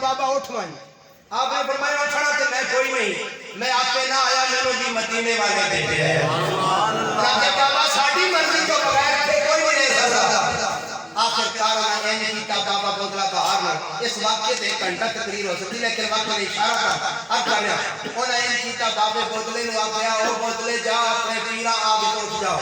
बाबा उठ वही। आपने फरमाया उठना तो मैं कोई नहीं, मैं आपे ना आया, मैंने भी मदीने वाले भेजे है। बाबा साड़ी मर्जी तो बगैर कोई नहीं रह सकता। आखिरकार मैं एन कीता बाबा बोतला बाहर ना, इस वाक्य से एक घंटा तकरीर हो सकती, लेकिन वक्त ने इशारा कर अब करना उन्हें एन कीता बाबे बोतले ने आख्या ओ बोतले जा अपने पीरा आग तो उठ जाओ।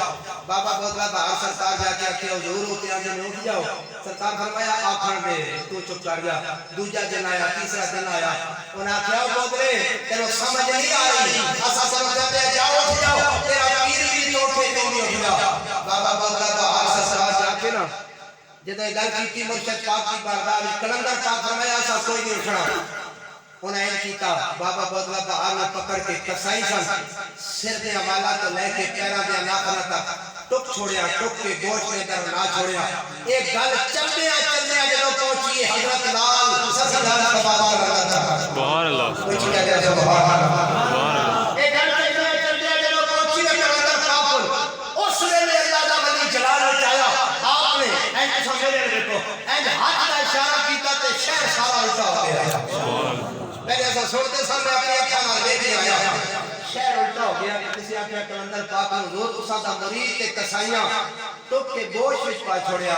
बाबा बोतला बाहर सरकार जाके आखे हुजूर होते आगे में उठ जाओ। सरकार फरमाया आखण दे तू चुप कर जा। दूसरा दिन आया, तीसरा दिन आया, उन्हें आख्या बोतले तेरे समझ नहीं आ रही, असा समझते जाओ उठ जाओ, तेरा पीर भी तो उठे तो नहीं उठ जा। बाबा बोतला बाहर सरकार जाके ना जदों गल की मुर्शद पाक की बारगाह में कलंदर पाक फरमाया सा कोई नहीं उठना। उन्हें कीता बाबा बोतला बाहर में पकड़ के कसाई सन सिर दे हवाला तो लेके पैरों दे नाखुन तक टुक छोड़िया, टुक के गोश्त के अंदर ना छोड़िया। एक गल चलने जदों पहुंची हजरत लाल ससदार तबारक अल्लाह सुभान अल्लाह कुछ कह दे सुभान अल्लाह। एक गल चलने जदों पहुंची कलंदर पाक उस वेले अल्लाह दा वली जलाल उठाया। आपने ऐ समझे देखो ऐ हाथ का इशारा कीता ते शहर सारा उल्टा हो गया। सुभान अल्लाह। पहले ऐसा सुनते सामने अपनी अखा नाल देख आया, शहर उल्टा हो गया। किसी आख्या कलंदर पाक ने रोज उसा दा मरीद ते कसाईयां टुक के गोश्त विच पा छोड़िया।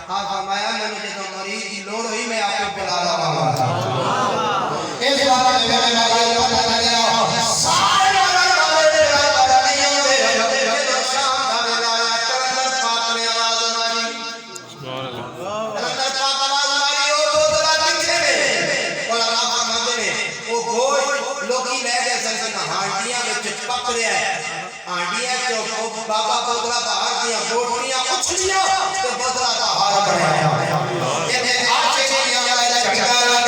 हां फरमाया मैंने जदों मरीद की लोड़ हुई मैं आपे बुला लावांगा। इस बात में मेरे भाई पता लगा सारे वाले नहीं होते जदों शाम दा वेला आया कलंदर पाक ने आवाज मारी। सुभान अल्लाह। कलंदर पाक आवाज मारी ओ बोतला किथे ने बोला बाबा मंदे ने ओ गोश्त लोकी ले गए सन हांडियां विच पक रहा है। हांडियां चो बाबा बोतला बाहर दिया बोटियां उछलियां ते बोतला दा हार बनाया। ये आके के आया चंगा